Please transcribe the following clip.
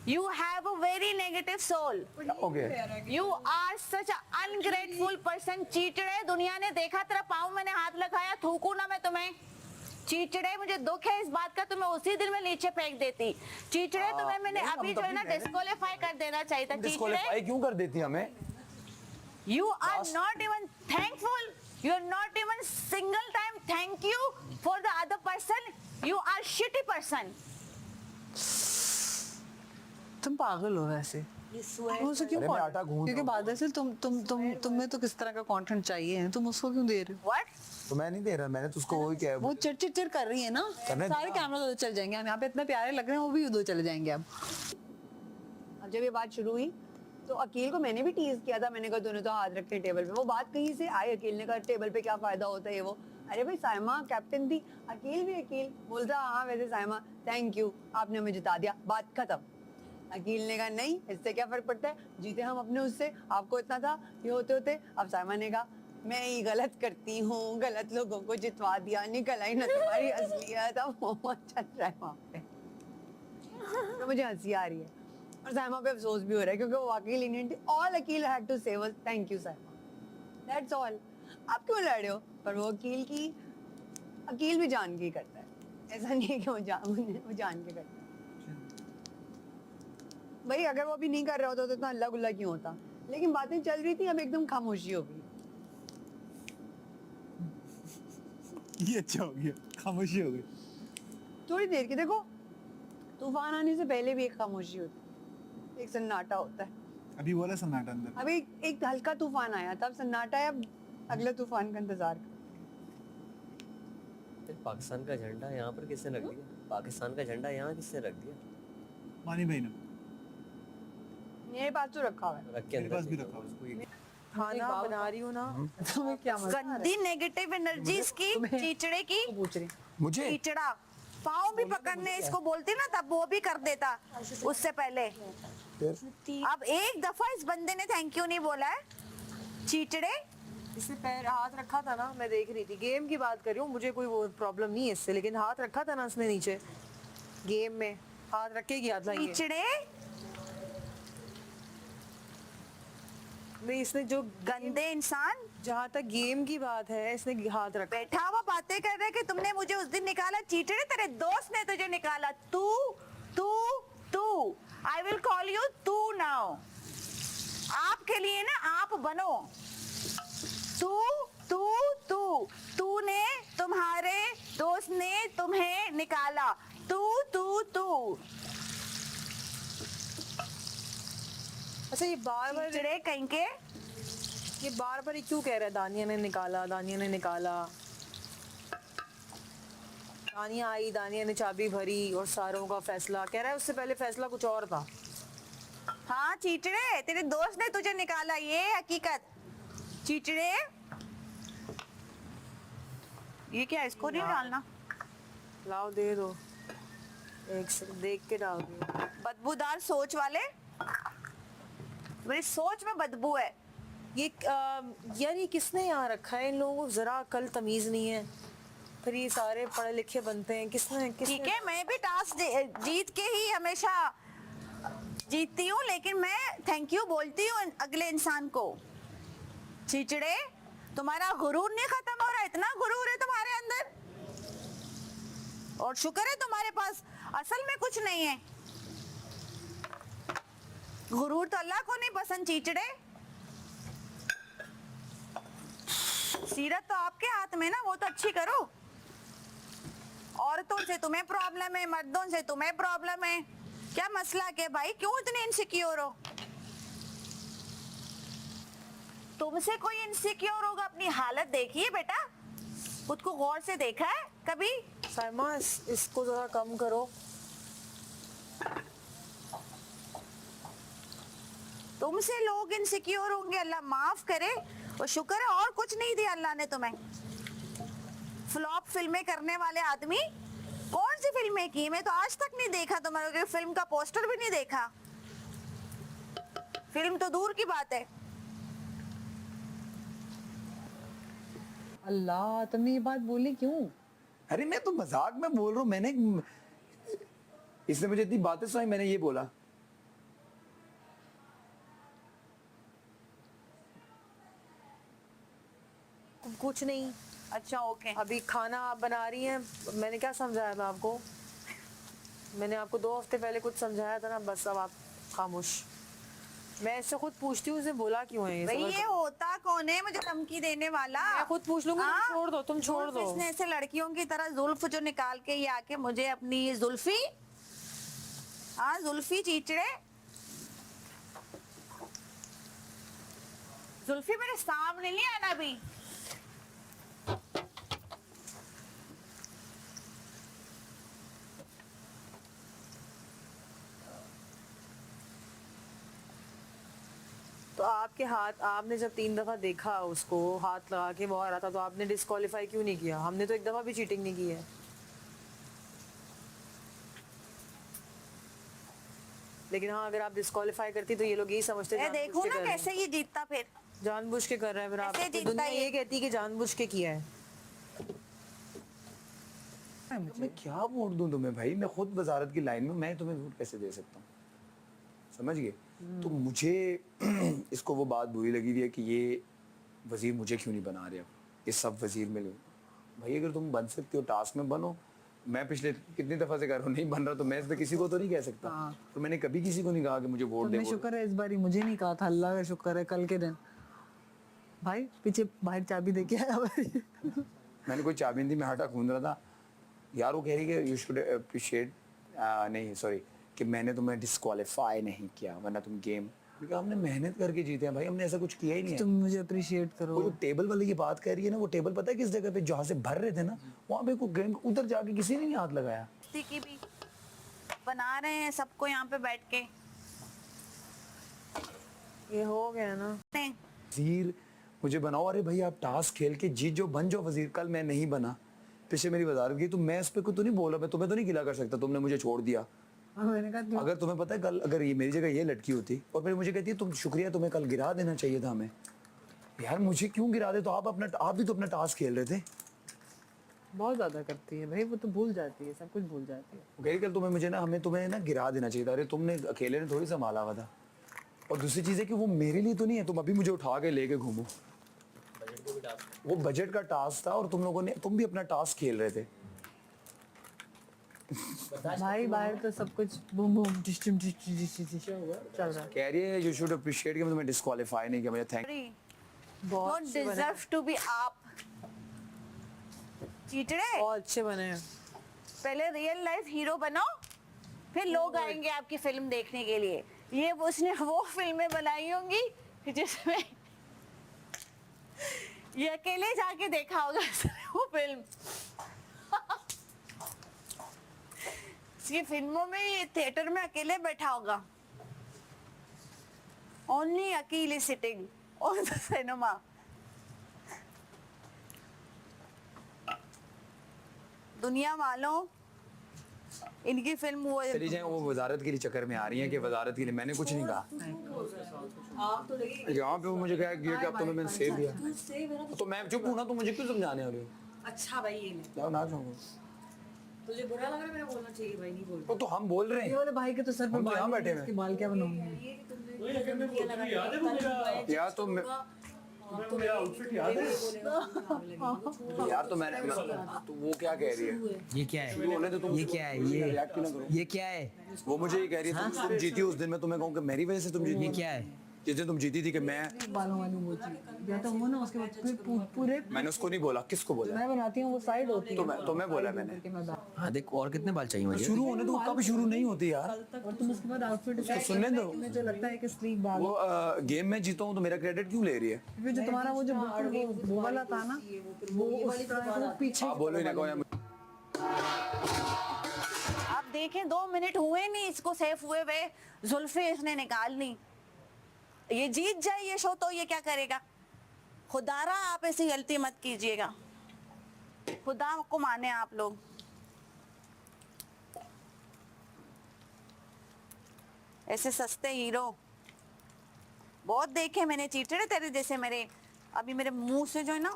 You have a very negative soul. Okay. You are such an ungrateful person. चीचड़े, दुनिया ने देखा तेरा पाँव मैंने हाथ लगाया, थूकू ना मैं तुम्हें? चीचड़े, मुझे दुख है इस बात का, तुम्हें उसी दिन में नीचे फेंक देती। चीचड़े, तुम्हें मैंने नहीं, अभी हम जो है तभी ना मैंने- डिस्क्वालीफाई कर देना चाहिए था। डिस्क्वालीफाई चीचड़े, क्यों कर देती हमें? you are not even thankful. You are not even single time thank you for the other person. You are shitty person. तुम पागल हो वैसे। तुम उसे क्यों अरे मैं आटा गूंथ क्योंकि रहा हूँ। बादल तुम्हें तो किस तरह का कंटेंट चाहिए, तुम उसको क्यों दे रहे हो? What? तो मैं नहीं दे रहा, मैंने तो उसको वही किया है। वो चिड़ कर रही है ना, करने दो सारे ना। कैमरा उधर चल जाएंगे, हम यहाँ पे इतने प्यारे लग रहे हैं, वो भी उधर चले जाएंगे अब। अब जब ये बात शुरू हुई तो अकील को मैंने भी टीज किया था, मैंने कहा दोनों तो हाथ रखे टेबल पे। वो बात कहीं से आई, अकील ने कहा टेबल पे क्या फायदा होता है ये वो। अरे भाई साइमा कैप्टन थी, अकील भी अकील बोलता हाँ वैसे साइमा थैंक यू आपने हमें जिता दिया, बात खत्म। अकील ने कहा नहीं इससे क्या फर्क पड़ता है, जीते हम अपने उससे, आपको इतना था ये होते होते। अब साइमा ने कहा मैं ही गलत करती हूँ, गलत लोगों को जितवा दिया, निकल आई ना तुम्हारी असलियत। अब वो चल रहा है वहाँ पे, तो मुझे हंसी आ रही है और साइमा पे अफसोस भी हो रहा है क्योंकि वो वाकई लीनियंट थी। ऑल अकील हैड टू से was thank you Saima, that's all. आप क्यों लड़ रहे हो? पर वो अकील भी जान के ही करता है, ऐसा नहीं है कि वो जान के करता है। भाई अगर वो अभी नहीं कर रहा होता तो इतना अल्लाह गुल्ला क्यों होता? लेकिन बातें चल रही थी, अब एकदम खामोशी हो गई। ये अच्छा हो गया, खामोशी हो गई। थोड़ी देर की देखो, तूफान आने से पहले भी एक खामोशी होती है, एक सन्नाटा होता है। अभी बोला सन्नाटा अंदर। अभी एक हल्का तूफान आया तब सन्नाटा है, अब अगले तूफान का इंतजार कर। फिर पाकिस्तान का झंडा यहाँ पर किसने रख दिया? पाकिस्तान का झंडा यहाँ किसने रख दिया? मानी भाई ने मेरे पास तो रखा हुआ है। रख के मेरे पास भी अंदर रखा हुआ है। उसको ये खाना बना रही हूँ ना, तुम्हें क्या मजा आ रहा है? गंदी नेगेटिव एनर्जीज की, चीचड़े की। पूछ रही मुझे चीचड़ा, पाँव भी पकड़ने इसको बोलती ना तब वो भी कर देता उससे पहले। फिर अब एक दफा इस बंदे ने थैंक यू नहीं बोला है। चीचड़े, इसने पैर हाथ रखा था ना, मैं देख रही थी, गेम की बात कर रही हूँ, मुझे कोई वो प्रॉब्लम नहीं है इससे, लेकिन हाथ रखा था ना उसने नीचे, गेम में हाथ रख के किया था ये। चीचड़े, नहीं इसने जो गंदे इंसान, जहाँ तक गेम की बात है इसने हाथ रखा। बैठा हुआ बातें कर रहे कि तुमने मुझे उस दिन निकाला। चीचड़े, तेरे दोस्त ने तुझे निकाला। तू तू तू आई विल कॉल यू तू नाउ। आपके लिए ना आप बनो। तू तू तू तूने, तुम्हारे दोस्त ने तुम्हें निकाला। तू तू तू अच्छा ये बार बार चीचड़े कहीं के। ये बार बार क्यों कह रहा है दानिया ने निकाला, दानिया ने निकाला? दानिया आई, दानिया ने चाबी भरी और सारों का फैसला कह रहा है, उससे पहले फैसला कुछ और था। हाँ चीचड़े, तेरे दोस्त ने तुझे निकाला, ये हकीकत। चीचड़े, ये क्या, इसको नहीं डालना? लाओ दे दो, एक सेकंड देख के डाल दो। बदबूदार सोच वाले, मेरी सोच में बदबू है। ये यार ये किसने यहाँ रखा है? इन लोगों को जरा अकल तमीज नहीं है, फिर ये सारे पढ़े लिखे बनते हैं। किसने ठीक है, मैं भी टास्क जीत के ही हमेशा जीतती हूँ, लेकिन मैं थैंक यू बोलती हूँ अगले इंसान को। चीचड़े, तुम्हारा गुरूर नहीं खत्म हो रहा, इतना गुरूर है तुम्हारे अंदर, और शुक्र है तुम्हारे पास असल में कुछ नहीं है। गुरूर तो अल्लाह को नहीं पसंद। चीचड़े, सीरत तो आपके हाथ में ना, वो तो अच्छी करो। औरतों से तुम्हें प्रॉब्लम है, मर्दों से तुम्हें प्रॉब्लम है, क्या मसला क्या भाई? क्यों इतने इनसिक्योर हो? तुमसे कोई इनसिक्योर होगा? अपनी हालत देखिए बेटा, खुद को गौर से देखा है कभी? साइमा इसको जरा कम करो। तुमसे लोग इनसिक्योर होंगे, अल्लाह माफ करे, और शुक्र है और कुछ नहीं दिया अल्लाह ने तुम्हें। फ्लॉप फिल्में करने वाले आदमी, कौन सी फिल्में की? मैं तो आज तक नहीं देखा तुम्हारे, फिल्म का पोस्टर भी नहीं देखा। फिल्म तो दूर की बात है। अल्लाह, तुमने ये बात बोली क्यों? अरे मैं तो मजाक में बोल रहा हूँ, मैंने इसने मुझे इतनी बातें सुनाई, मैंने ये बोला कुछ नहीं। अच्छा ओके। अभी खाना आप बना रही हैं, मैंने क्या समझाया था आपको? मैंने आपको 2 हफ्ते पहले कुछ समझाया था ना, बस अब आप खामोश। मैं इससे खुद पूछती हूँ, इसने बोला क्यों है ये भाई सब? ये होता कौन है मुझे धमकी देने वाला? मैं खुद पूछ लूंगी, तुम हाँ? छोड़ दो, तुम छोड़ जुल्फ दो। इसने ऐसे लड़कियों की तरह जुल्फ जो निकाल के ये आके मुझे अपनी ये जुल्फी, हाँ जुल्फी चीचड़े, जुल्फी मेरे सामने नहीं आना अभी। तो आपके हाथ, आपने जब 3 दफा देखा उसको हाथ लगा के वो आ रहा था, तो आपने डिस्क्वालीफाई क्यों नहीं किया? हमने तो 1 दफा भी चीटिंग नहीं की है। लेकिन हाँ, अगर आप डिस्क्वालीफाई करती तो ये लोग यही समझते मैं जानबूझ देखूं के ना कर रहे हैं। कैसे ये जीतता फिर। जानबूझ के कर रहा है फिर आप, कैसे तो जीतता दुनिया ये? ये कहती है कि जानबूझ के किया है। मैं क्या वोट दूं तुम्हें भाई? मैं खुद वजारत की लाइन में, मैं तुम्हें वोट कैसे दे सकता हूँ? समझ गए? तो मुझे इसको वो बात बुरी लगी हुई है कि ये वजीर मुझे क्यों नहीं बना रहे अब, ये सब वजीर मिल गए। भाई अगर तुम बन सकते हो टास्क में बनो। मैं पिछले कितनी दफा से कह रहा हूँ नहीं बन रहा, तो मैं इस पे किसी को तो नहीं कह सकता। तो मैंने कभी किसी को नहीं कहा कि मुझे वोट दे। तुमने शुक्र है इस बारी मुझे नहीं कहा था, अल्लाह का शुक्र है। कल के दिन भाई पीछे बाहर चाबी देके आया भाई। मैंने कोई चाबी नहीं दी, मैं हटा घूम रहा था यार। वो कह रही कि यू शुड अप्रिशिएट, नहीं सॉरी, कि मैंने तुम्हें डिस्क्वालीफाई नहीं किया, वरना तुम गेम, क्योंकि हमने मेहनत करके जीते हैं भाई, हमने ऐसा कुछ किया ही नहीं है। तुम मुझे अप्रिशिएट करो। वो जो टेबल वाली की बात कर रही है ना, वो टेबल पता है किस जगह पे, जहाँ से भर रहे थे ना, वहाँ पे कोई गेम उधर जाके किसी ने नहीं हाथ लगाया। की भी बना रहे हैं सबको यहाँ पे बैठ के। ये हो गया ना। नहीं वजीर मुझे बनाओ। अरे भाई आप टास्क खेल के जीत जो, बन जाओ वजीर। कल मैं नहीं बना, पीछे मेरी वजारत की, तो मैं इस पे कुछ तो नहीं बोल रहा, मैं तुम्हें तो नहीं गिला कर सकता, तुमने मुझे छोड़ दिया। मैंने कहा अगर तुम्हें पता है कल अगर ये मेरी जगह ये लड़की होती और फिर मुझे कहती है तुम शुक्रिया, तुम्हें कल गिरा देना चाहिए था हमें। यार मुझे क्यों गिरा दे? तो आप भी तो अपना टास्क खेल रहे थे। बहुत ज्यादा करती है भाई, वो तो भूल जाती है, सब कुछ भूल जाती है। वो कह रही कल तुम्हें मुझे ना, हमें तुम्हें ना गिरा देना चाहिए था। अरे तुमने अकेले ने थोड़ी संभाला हुआ था। और दूसरी चीज़ है कि वो मेरे लिए तो नहीं है, तुम अभी मुझे उठा के लेके घूमो। वो बजट का टास्क था और तुम भी अपना टास्क खेल रहे थे। भाई बाहर तो सब कुछ बूम बूम डिस्टिम चल रहा है। कह रही है यू शुड अप्रिशिएट कि मैं तुम्हें डिस्क्वालीफाई नहीं किया, मुझे थैंक। बहुत डोंट अच्छे बने, डिजर्व टू बी आप चीटड़े। बहुत अच्छे बने हैं। पहले रियल लाइफ हीरो बनो, फिर लोग आएंगे आपकी फिल्म देखने के लिए। ये उसने वो फिल्में बनाई होंगी जिसमें ये अकेले जाके देखा होगा उसने वो फिल्म। ये फिल्मों में, ये थिएटर में अकेले बैठा होगा। ओनली अकेले सिटिंग ऑन द सिनेमा। दुनिया वालों, इनकी फिल्म वो चली जाए, वो वजारत के लिए चक्कर में आ रही हैं कि वजारत के लिए मैंने कुछ नहीं कहा। यहाँ पे वो मुझे कहा कि अब तुम्हें मैंने सेव दिया, तो मैं चुप हूँ ना, तो मुझे क्यों समझाने वाले हो? अच्छा भाई, ये ले। जाओ ना जाओ। तुझे बुरा लग रहा है? मेरा बोलना चाहिए भाई, नहीं बोल। वो तो हम बोल रहे ये हैं, वाले भाई के तो सर पे हम तो यहाँ बाल बैठे है, हैं। इसके बाल क्या बनाऊंगे? या तो यार तो मैंने तो वो क्या कह रही है? ये क्या है? होने तो तुम ये क्या है? ये रिएक्ट क्यों ना करो? ये क्या है? वो मुझे ये कह रही है तुम जीती उस दिन, मैं तुम्हें कहूँ कि मेरी वजह से तुम जीती। ये क्या है? जिस दिन तुम जीती थी कि मैं, बालों वाली वो चीज या तो वो ना, उसके बाद फिर पूरे मैंने उसको नहीं बोला। किसको बोला? मैं बनाती हूँ, वो साइड होती है। तो मैं बोला मैंने। कि मैं बैठ- हाँ देख, और कितने बाल चाहिए मुझे? शुरू होने तो कब शुरू नहीं होती यार। और तुम उसके बाद आउटफिट सुनने दो। मुझे लगता है कि स्लीक बाल, वो गेम में जीता हूँ तो मेरा क्रेडिट क्यों ले रही है? फिर जो तुम्हारा वो जो बिल्कुल वो वाला था ना, वो उस तरह वो पीछे आप बोलो ही ना, कौन आप देखें 2 मिनट हुए नहीं इसको सेफ हुए हुए, जुल्फे इसने निकाल ली। ये जीत जाए ये शो तो ये क्या करेगा? खुदारा आप ऐसी गलती मत कीजिएगा, खुदा को माने आप लोग। ऐसे सस्ते हीरो बहुत देखे मैंने, चीटड़े तेरे जैसे। मेरे अभी मेरे मुंह से जो है ना